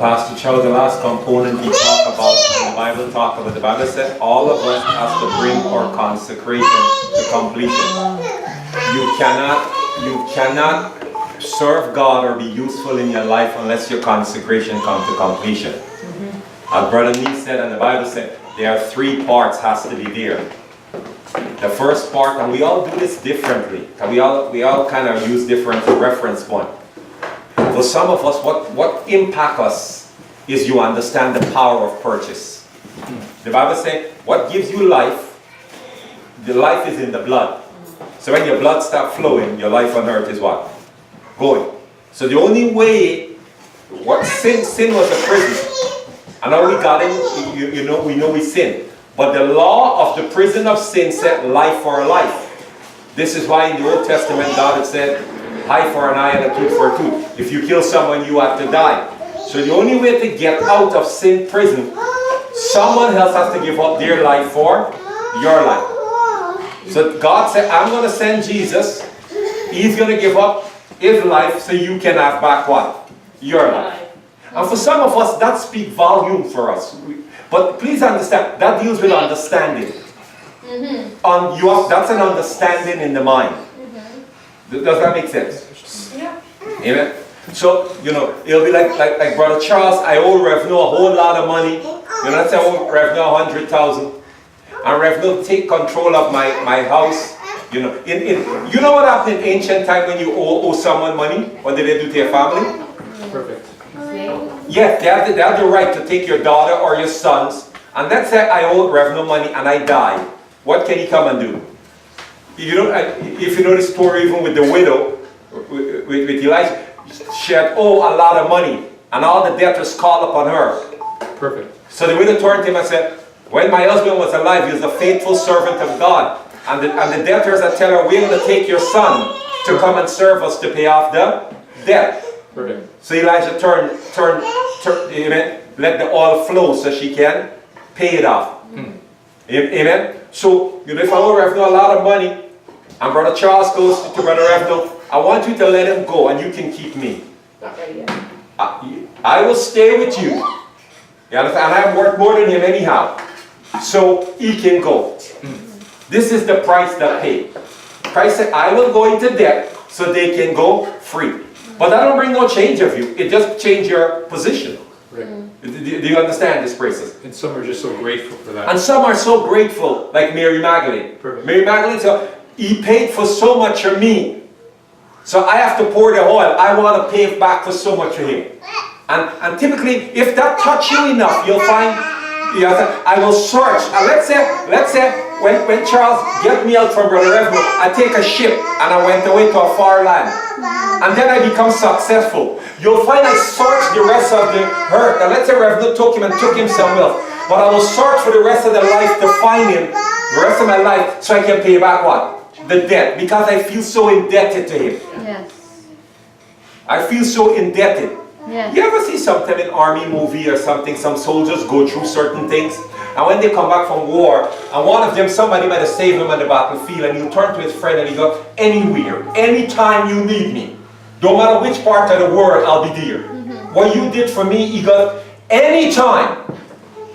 Pastor Charles, the last component he talked about, the Bible said all of us has to bring our consecration to completion. You cannot serve God or be useful in your life unless your consecration comes to completion. As Brother Nee said, and the Bible said, there are 3 parts has to be there. The first part, and we all do this differently, and we all kind of use different reference point. For some of us, what impact us is you understand the power of purchase. The Bible says, what gives you life, the life is in the blood. So when your blood stops flowing, your life on earth is what? Going. So the only way, what sin was a prison. And now we got in, we know we sin. But the law of the prison of sin said life for life. This is why in the Old Testament God had said, eye for an eye and a tooth for a tooth. If you kill someone, you have to die. So the only way to get out of sin prison, someone else has to give up their life for your life. So God said, I'm going to send Jesus. He's going to give up his life so you can have back what? Your life. And for some of us, that speaks volume for us. But please understand, that deals with understanding. That's an understanding in the mind. Does that make sense? Yeah. Amen? So, it'll be like Brother Charles, I owe Rev No a whole lot of money. Let's say I owe Rev No 100,000. And Rev No take control of my house. You know what happened in ancient time when you owe someone money? What did they do to your family? Perfect. Yes, they have the right to take your daughter or your sons. And let's say I owe Rev No money and I die. What can he come and do? If you know the story even with the widow, with Elijah, she had a lot of money. And all the debtors called upon her. Perfect. So the widow turned to him and said, when my husband was alive, he was a faithful servant of God. And the debtors that tell her, we're going to take your son to come and serve us to pay off the debt. Perfect. So Elijah let the oil flow so she can pay it off. Amen. So if I owe Rev No a lot of money, and Brother Charles goes to Brother Rev No, I want you to let him go and you can keep me. Not ready yet. I will stay with you. You understand? And I'm worth more than him anyhow. So he can go. This is the price that paid. Christ said, I will go into debt so they can go free. But that don't bring no change of you. It just change your position. Right. Do you understand this process? And some are just so grateful for that. And some are so grateful, like Mary Magdalene. Perfect. Mary Magdalene said, he paid for so much for me. So I have to pour the oil. I want to pay back for so much for him. And typically, if that touch you enough, you'll find, I will search. And let's say when Charles get me out from Brother Rev No, I take a ship and I went away to a far land. And then I become successful. You'll find I search the rest of the earth. And let's say Rev No took him and took him somewhere else. But I will search for the rest of the life to find him, the rest of my life, so I can pay back what? The debt. Because I feel so indebted to him. Yes. I feel so indebted. Yes. You ever see something in army movie or something, some soldiers go through certain things, and when they come back from war, and one of them, somebody might have saved him on the battlefield, and he'll turn to his friend and he go, anywhere, anytime you need me, no matter which part of the world, I'll be there. What you did for me, he got anytime.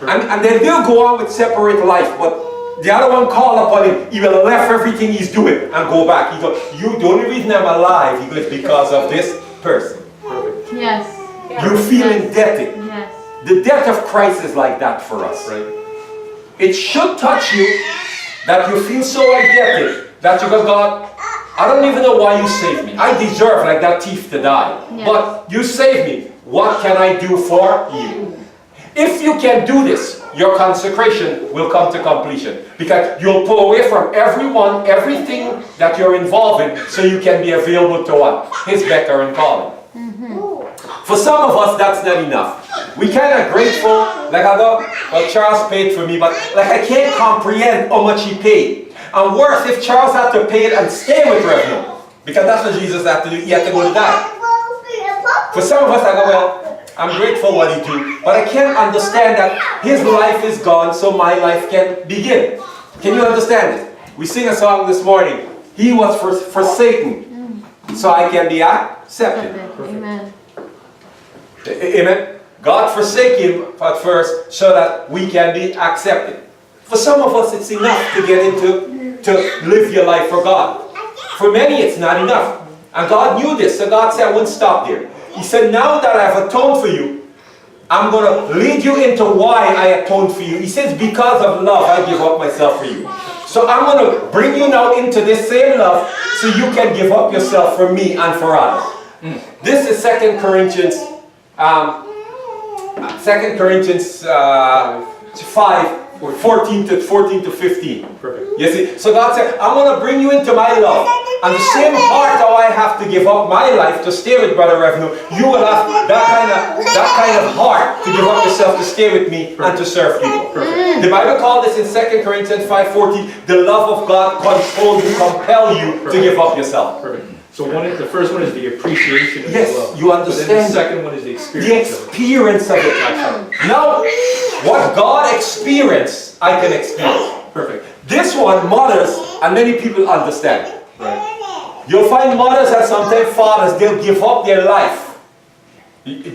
And then they'll go on with separate life, but the other one called upon him, he will have left everything he's doing and go back. He goes, the only reason I'm alive, he goes, because of this person. Yes. You feel indebted. Yes. The death of Christ is like that for us. Right. It should touch you that you feel so indebted that you go, God, I don't even know why you saved me. I deserve like that thief to die. Yes. But you saved me. What can I do for you? If you can do this, your consecration will come to completion. Because you'll pull away from everyone, everything that you're involved in, so you can be available to what? His becker and calling. For some of us, that's not enough. We kind of grateful, like I go, well, Charles paid for me, but like I can't comprehend how much he paid. And worse, if Charles had to pay it and stay with Rev No, because that's what Jesus had to do, he had to go to die. For some of us, I go, well, I'm grateful what he did, but I can't understand that his life is gone, so my life can begin. Can you understand it? We sing a song this morning, he was forsaken, so I can be accepted. Amen. Amen. God forsake him at first so that we can be accepted. For some of us, it's enough to get into, to live your life for God. For many, it's not enough. And God knew this, so God said, I wouldn't stop there. He said, now that I've atoned for you, I'm going to lead you into why I atoned for you. He says, because of love, I give up myself for you. So I'm going to bring you now into this same love so you can give up yourself for me and for others. This is 2 Corinthians 5, 14 to 15. Perfect. You see, so God said, I'm going to bring you into my love. And the same heart how I have to give up my life to stay with Brother Revenue, you will have that kind of heart to give up yourself to stay with me and to serve people. Perfect. The Bible called this in 2 Corinthians 5:14, the love of God controls you, compel you to give up yourself. Perfect. So the first one is the appreciation of Yes, the love. you understand. But then the second one is the experience. The experience of it. Now, what God experienced, I can experience. Perfect. This one, mothers, and many people understand. Right. You'll find mothers and sometimes fathers, they'll give up their life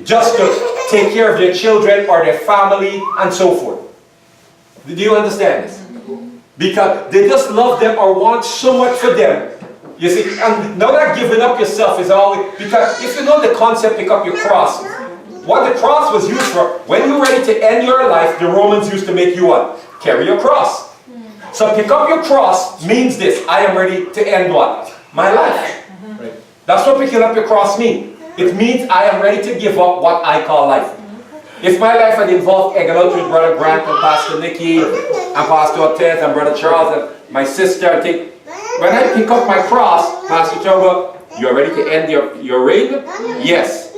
just to take care of their children or their family and so forth. Do you understand this? Because they just love them or want so much for them. You see, and now that giving up yourself is always, because if you know the concept, pick up your cross. What the cross was used for, when you're ready to end your life, the Romans used to make you what? Carry your cross. So pick up your cross means this, I am ready to end what? My life. Right. That's what picking up your cross means. It means I am ready to give up what I call life. If my life had involved hanging out with Brother Grant and Pastor Nicky and Pastor Ortiz and Brother Charles and my sister, I think, when I pick up my cross, Pastor Chogo, you're ready to end your reign? Yes.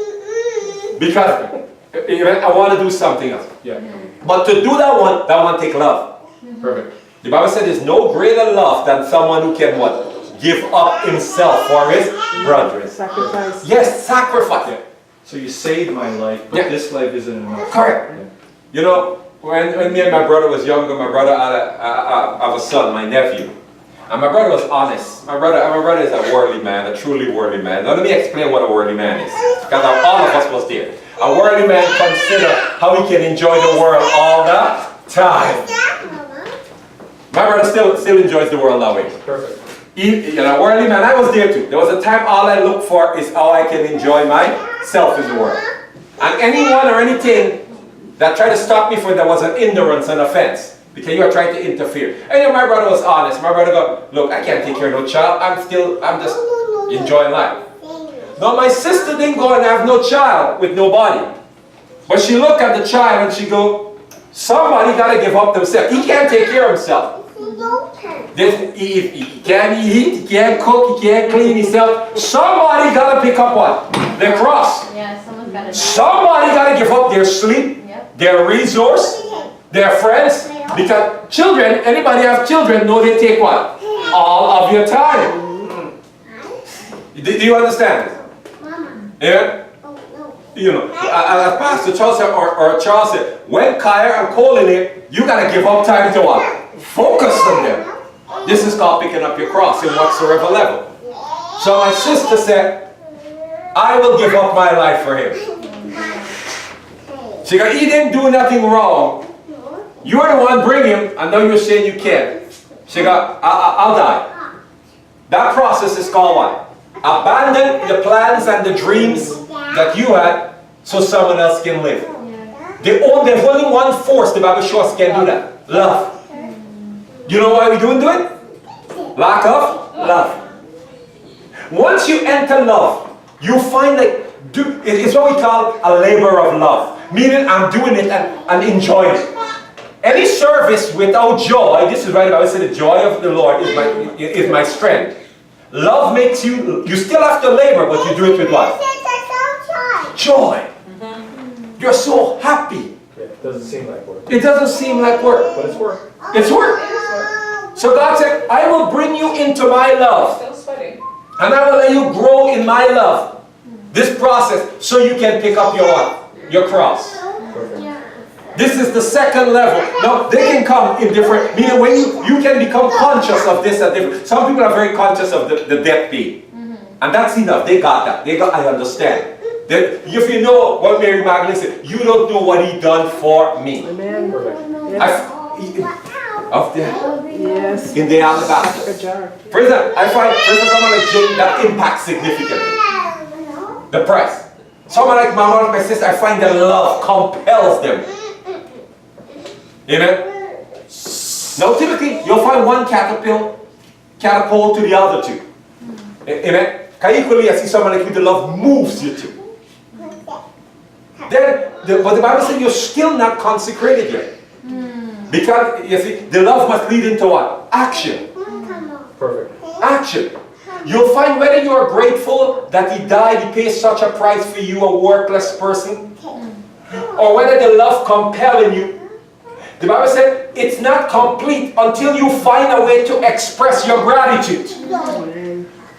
Because I want to do something else. Yeah. But to do that one take love. Perfect. The Bible said there's no greater love than someone who can what? Give up himself for his brethren. Sacrifice. Yes, sacrifice. Yeah. So you saved my life, but this life isn't enough. Correct. Yeah. You know, when me and my brother was younger, my brother had a son, my nephew. And my brother was honest. My brother is a worldly man, a truly worldly man. Now let me explain what a worldly man is. Because all of us was there. A worldly man consider how he can enjoy the world all the time. My brother still enjoys the world that way. Perfect. Worldly man, I was there too. There was a time all I look for is how I can enjoy myself in the world. And anyone or anything that tried to stop me from that was an hindrance, an offense. Because you are trying to interfere. And my brother was honest. My brother go, look, I can't take care of no child. I'm just enjoying life. Now my sister didn't go and have no child with nobody. But she looked at the child and she go, somebody got to give up themselves. He can't take care of himself. He can't eat, he can't cook, he can't clean himself. Somebody got to pick up what? The cross. Yeah, someone's got to. Somebody got to give up their sleep, their resource, their friends. Because children, anybody have children, know they take what? All of your time. Do you understand? Yeah? You know, as Pastor Charles said, or Charles said, when Kaya and Cole in it, you got to give up time to what? Focus on them. This is called picking up your cross in whatsoever level. So my sister said, I will give up my life for him. She goes, he didn't do nothing wrong. You're the one bring him, and now you're saying you can't. She goes, I'll die. That process is called what? Abandon the plans and the dreams that you had so someone else can live. There's only one force the Bible shows can do that. Love. You know why we don't do it? Lack of love. Once you enter love, you find that it's what we call a labor of love. Meaning I'm doing it and enjoying it. Any service without joy, this is why the Bible said the joy of the Lord is my strength. Love makes you still have to labor, but you do it with what? Joy. You're so happy. It doesn't seem like work. It doesn't seem like work. But it's work. It's work. So God said, I will bring you into my love. Still sweating. And I will let you grow in my love. This process, so you can pick up your what? Your cross. Perfect. This is the second level. Now, they can come in different, meaning when you can become conscious of this and different. Some people are very conscious of the death pain. And that's enough. They got that. I understand. Then if you know what Mary Magdalene said, you don't know what he done for me. Amen. Yes. In the alabaster. For example, I find someone like Jane that impacts significantly. The price. Someone like my mother, my sister, I find that love compels them. Amen. Now typically, you'll find one catapult to the other two. Amen. Equally, I see someone like you, the love moves you to. Then, but the Bible says you're still not consecrated yet. Because, you see, the love must lead into what? Action. Perfect. Action. You'll find whether you are grateful that he died, he paid such a price for you, a worthless person, or whether the love compelling you. The Bible said it's not complete until you find a way to express your gratitude.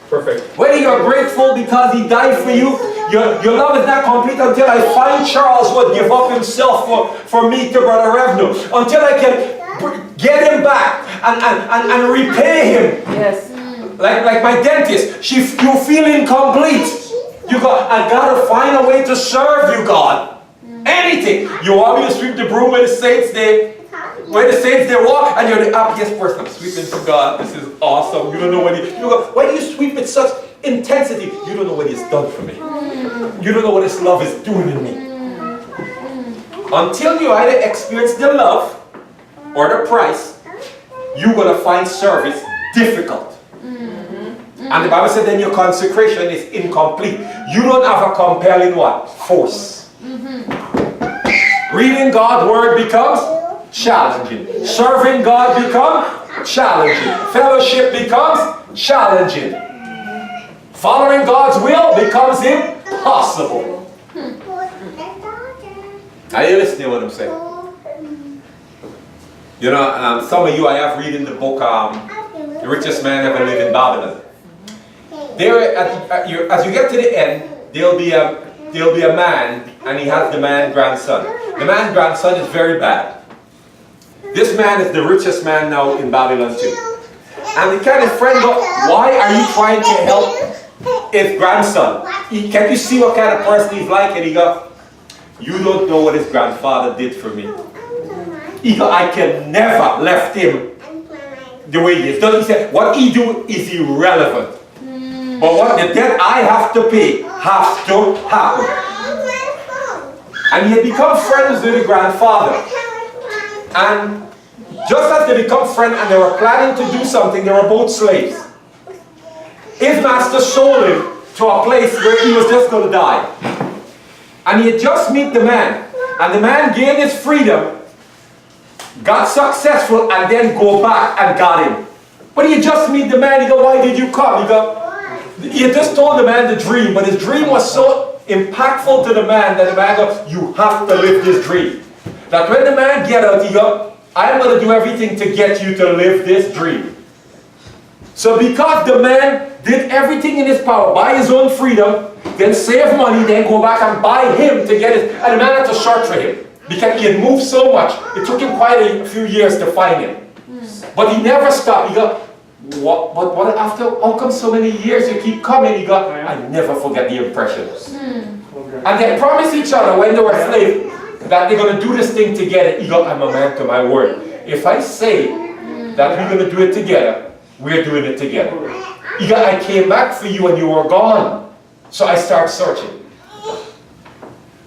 Perfect. Whether you're grateful because he died for you, your love is not complete until I find Charles would give up himself for me to Brother Revno. Until I can get him back and repay him. Yes. Like my dentist, you feel incomplete. I gotta find a way to serve you, God. Anything. You want me to sweep the broom where the saints they walk, and you're the happiest person. I'm sweeping to God. This is awesome. You don't know why do you sweep with such intensity? You don't know what He's done for me. You don't know what His love is doing in me. Until you either experience the love or the price, you're gonna find service difficult. And the Bible said then your consecration is incomplete. You don't have a compelling what? Force. Reading God's word becomes challenging. Serving God becomes challenging. Fellowship becomes challenging. Following God's will becomes impossible. Are you listening to what I'm saying? You know, some of you I have read in the book The Richest Man Ever Lived in Babylon. There, as you get to the end, there'll be a man, and he has the man's grandson. The man's grandson is very bad. This man is the richest man now in Babylon too. And the kind of friend goes, why are you trying to help his grandson? Can you see what kind of person he's like? And he goes, you don't know what his grandfather did for me. He goes, I can never left him the way he is. He said, what he do is irrelevant. But what the debt I have to pay has to happen. And he had become friends with the grandfather. And just as they become friends and they were planning to do something, they were both slaves. His master sold him to a place where he was just going to die. And he had just met the man. And the man gained his freedom, got successful, and then go back and got him. But he had just met the man. He go, why did you come? He had just told the man the dream, but his dream was so impactful to the man that the man goes, you have to live this dream. That when the man get out, he goes, I'm going to do everything to get you to live this dream. So because the man did everything in his power, buy his own freedom, then save money, then go back and buy him to get it, and the man had to search for him. Because he had moved so much, it took him quite a few years to find him. But he never stopped. He goes, what after, how come so many years you keep coming? He goes, I never forget the impressions. And they promised each other when they were slaves that they're going to do this thing together. He goes, I'm a man to my word. If I say that we're going to do it together, we're doing it together. He goes, I came back for you and you were gone. So I start searching.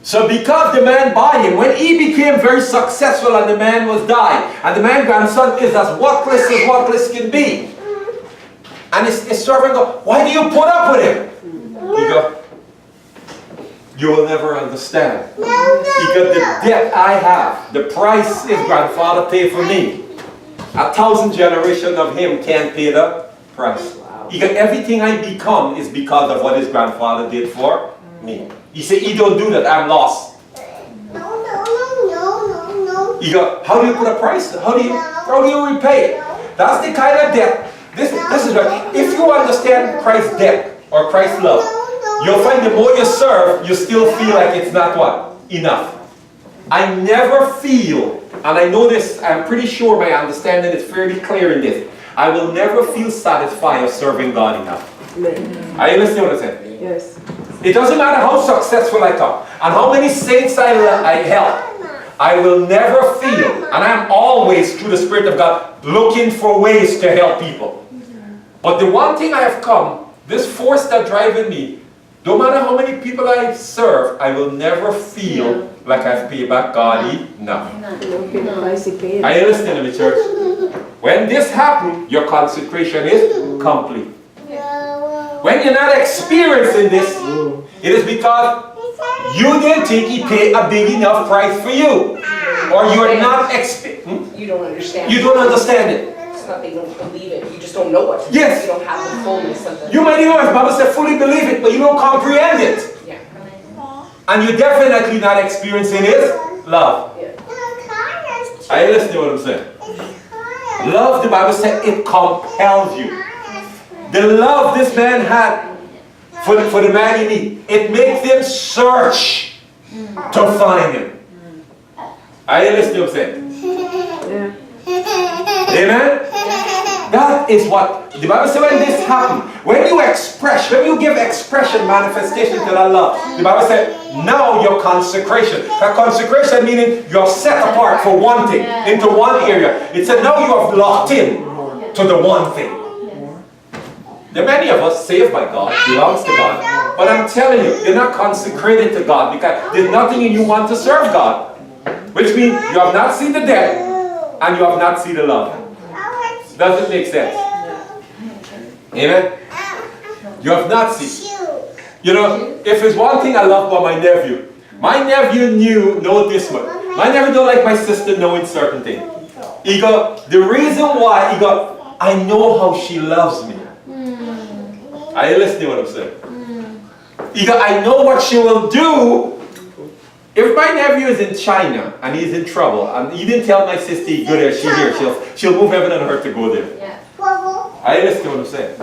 So because the man bought him, when he became very successful and the man was dying, and the man's grandson is as worthless can be. And his servant goes, why do you put up with him? He goes, you will never understand. Because the debt I have, the price his grandfather paid for me, 1,000 generations of him can't pay the price. He got everything I become is because of what his grandfather did for me. He said, he don't do that, I'm lost. He go, how do you put a price? How do you repay it? That's the kind of debt. This is right. If you understand Christ's debt or Christ's love, you'll find the more you serve, you still feel like it's not what? Enough. I never feel, and I know this, I'm pretty sure my understanding is fairly clear in this, I will never feel satisfied of serving God enough. Are you listening to what I'm saying? Yes. It doesn't matter how successful I come and how many saints I help. I will never feel, and I'm always, through the Spirit of God, looking for ways to help people. But the one thing I have come, this force that driving me, no matter how many people I serve, I will never feel like I've paid back God enough. Are you listening to me, church? When this happens, your consecration is complete. When you're not experiencing this, it is because you didn't think He paid a big enough price for you. Or you're not You don't understand. You don't understand it. It's not that you don't believe it. You just don't know it. Yes. You don't have the fullness of the... You might even, as the Bible said, fully believe it, but you don't comprehend it. Yeah. And you're definitely not experiencing His love. Yeah. Are you listening to what I'm saying? Love, the Bible said, it compels you. The love this man had for the man in need, it makes him search to find him. Are you listening to what I'm saying? Yeah. Amen? That is what the Bible says when this happens. When you give expression, manifestation to that love, the Bible said, now your consecration. That consecration meaning you're set apart for one thing, into one area. It said now you have locked in to the one thing. There are many of us saved by God, belongs to God. But I'm telling you, you're not consecrated to God because there's nothing in you want to serve God. Which means you have not seen the death and you have not seen the love. Does it make sense? Amen? You have not seen. You know, if there's one thing I love about my nephew know this one. My nephew don't like my sister knowing certain things. He go, the reason why, he go, I know how she loves me. Are you listening to what I'm saying? He go, I know what she will do. If my nephew is in China and he's in trouble, and he didn't tell my sister he's good there, she's here, she'll move heaven and earth to go there. Yeah. Are you listening to what I'm saying?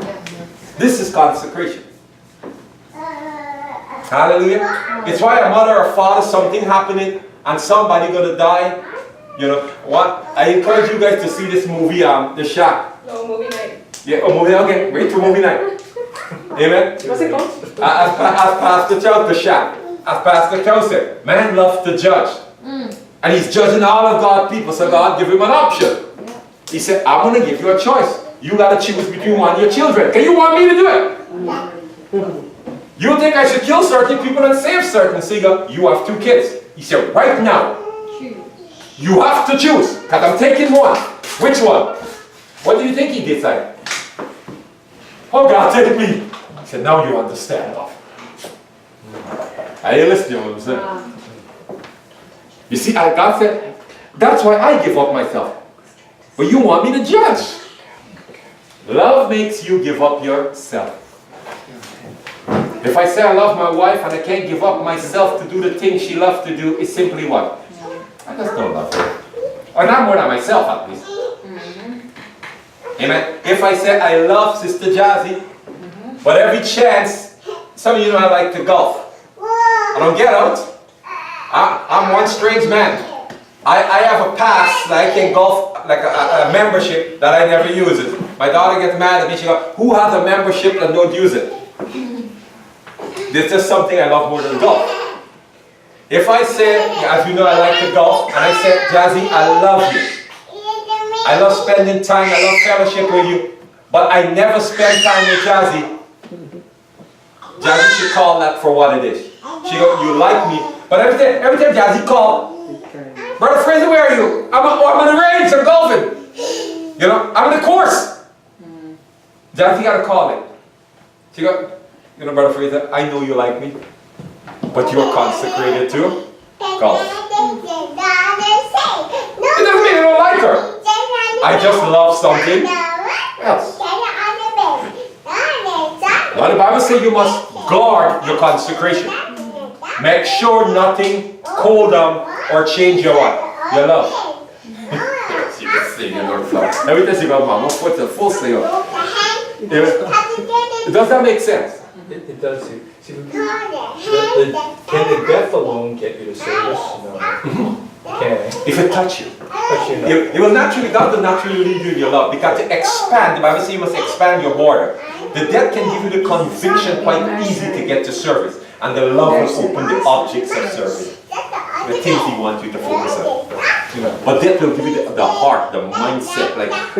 This is consecration. Hallelujah. It's why a mother or father, something happening and somebody gonna die. You know what? I encourage you guys to see this movie, The Shack. No, movie night. Yeah, movie night. Okay, wait for movie night. Amen. What's it called? As Pastor Charles, The Shack. As Pastor Charles said, man loves to judge. And he's judging all of God's people, so God give him an option. He said, I'm going to give you a choice. You got to choose between one of your children. Can you want me to do it? You think I should kill certain people and save certain? So you have 2 kids. He said, right now, you have to choose. Because I'm taking one. Which one? What do you think he decided? Oh, God, take me. He said, now you understand. Are you listening to what I'm saying? You see, God said, that's why I give up myself. But you want me to judge. Love makes you give up yourself. If I say I love my wife and I can't give up myself to do the thing she loves to do, it's simply what? I just don't love her. Or not more than myself at least. Amen. If I say I love Sister Jazzy, but every chance, some of you know I like to golf. I don't get out. I'm one strange man. I have a pass that I can golf, like a membership that I never use it. My daughter gets mad at me. She goes, who has a membership and don't use it? This is something I love more than golf. If I say, as you know, I like to golf, and I say, Jazzy, I love you. I love spending time, I love fellowship with you, but I never spend time with Jazzy. Jazzy should call that for what it is. She go, you like me. But every time Jazzy call, Brother Fraser, where are you? I'm on the range, I'm golfing. You know, I'm in the course. Jazzy got to call it. She go, you know, Brother Fraser, I know you like me, but you're consecrated to golf. It doesn't mean I don't like her. I just love something else. Now the Bible says you must guard your consecration. Make sure nothing cool down or change your what? Your love. You can sing your Lord love. Every time you go, Mama, put the full sing up. Does that make sense? It does. See, can the death alone get you to service? No. Can. If it touch you. But you know. It will naturally, God will naturally lead you in your love. Because to expand, the Bible says you must expand your border. The death can give you the conviction quite easy to get to service. And the love will open the objects of service. The things He wants you to focus on. You know, but death will give you the heart, the mindset. Like, I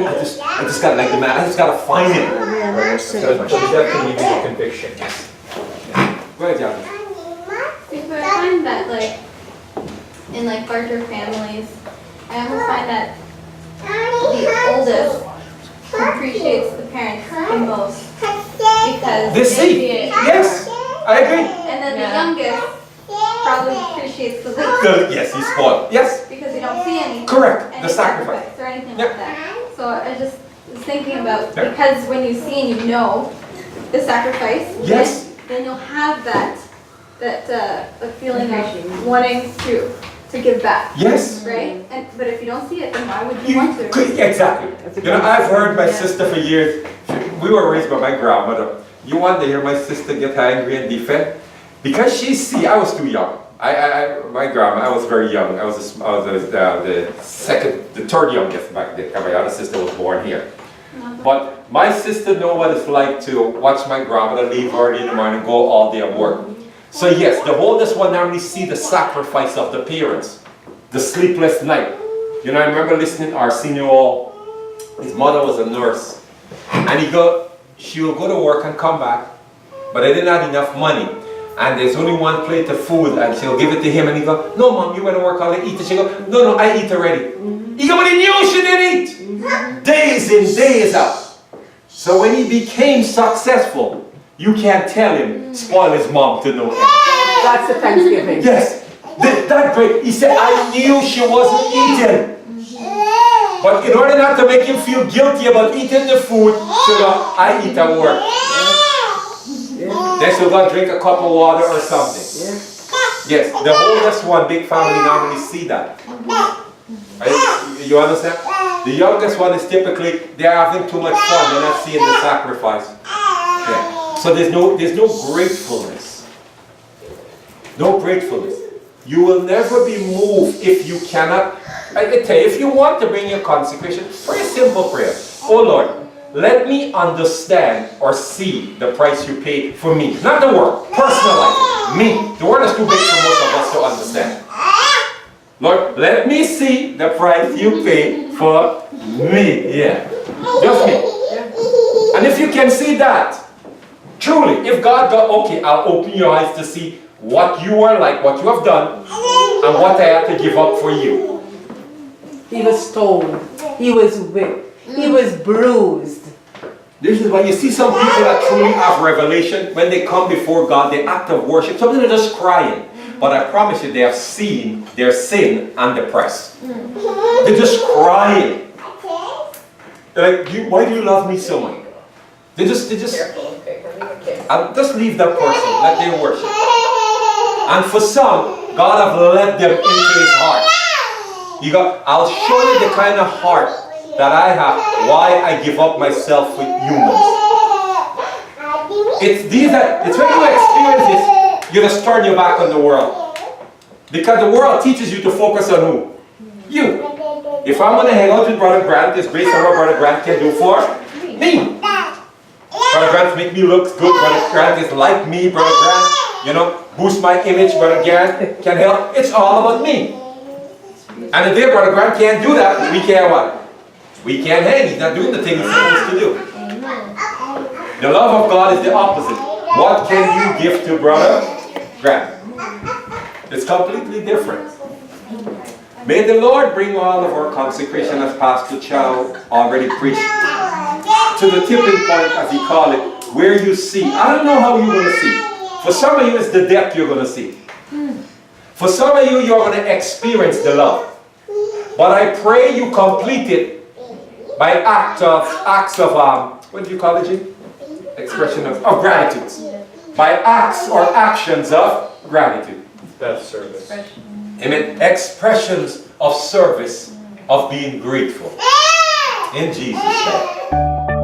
just got like the man, I just got to find Him. But death can give you the conviction. Go ahead, Jackie. Because I find that, like, in like larger families, I almost find that the oldest appreciates the parents the most because They see. it. Yes, I agree. And then the youngest probably appreciates the least Yes, he's spoiled. Yes, because you don't see any correct. The any sacrifice. or anything Yep. like that. So I just was thinking about Yep. because when you see and you know the sacrifice, Yes. then you'll have that the feeling of wanting to give back. Yes. Right? But if you don't see it, then why would you want to? Exactly. You know, I've heard my sister for years. We were raised by my grandmother. You want to hear my sister get angry and defend? Because I was too young. My grandma, I was very young. I was the third youngest back then. My other sister was born here. But my sister knew what it's like to watch my grandmother leave early in the morning and go all day at work. So yes, the oldest one normally see the sacrifice of the parents, the sleepless night. You know, I remember listening to Arsenio. His mother was a nurse, and she will go to work and come back, but they didn't have enough money, and there's only one plate of food, and she'll give it to him, and he go, "No, Mom, you went to work all day, eat it." She go, "No, I eat already." He go, "But he knew she didn't eat." Days in, days out. So when he became successful, you can't tell him, spoil his mom to no end. That's the Thanksgiving. Yes, that great. He said, "I knew she wasn't eating." But in order not to make him feel guilty about eating the food, so I eat at work. Then she'll go drink a cup of water or something. Yes, the oldest one, big family, normally see that. Right? You understand? The youngest one is typically, they're having too much fun, they're not seeing the sacrifice. Yeah. So there's no gratefulness. No gratefulness. You will never be moved if you cannot. I tell you, if you want to bring your consecration, pray a simple prayer. Oh Lord, let me understand or see the price you paid for me. Not the world, personalize it. Me. The world is too big for most of us to understand. Lord, let me see the price you paid for me. Yeah. Just me. And if you can see that, truly, if God got, okay, I'll open your eyes to see what you are like, what you have done, and what I had to give up for you. He was stoned. He was whipped. He was bruised. This is why you see some people that truly have revelation, when they come before God, they act of worship. Some of them are just crying. But I promise you, they have seen their sin and depressed. They're just crying. They're like, why do you love me so much? They just Careful, okay, okay. I'll just leave that person, let them worship. And for some, God have led them into His heart. I'll show you the kind of heart that I have, why I give up myself with humans. It's when you experience this, you just turn your back on the world. Because the world teaches you to focus on who? You. If I'm going to hang out with Brother Grant, it's based on what Brother Grant can do for me. Brother Grant make me look good. Brother Grant is like me. Brother Grant, boost my image. Brother Grant can help. It's all about me. And if Brother Grant can't do that, we can't what? We can't hang. He's not doing the thing he's supposed to do. The love of God is the opposite. What can you give to Brother Grant? It's completely different. May the Lord bring all of our consecration, as Pastor Chow already preached, to the tipping point, as he called it, where you see. I don't know how you're going to see. For some of you, it's the depth you're going to see. For some of you, you're going to experience the love. But I pray you complete it by acts of what do you call it, Jim? Expression of gratitude. By acts or actions of gratitude. That's service. Amen. Expressions of service, of being grateful. In Jesus' name.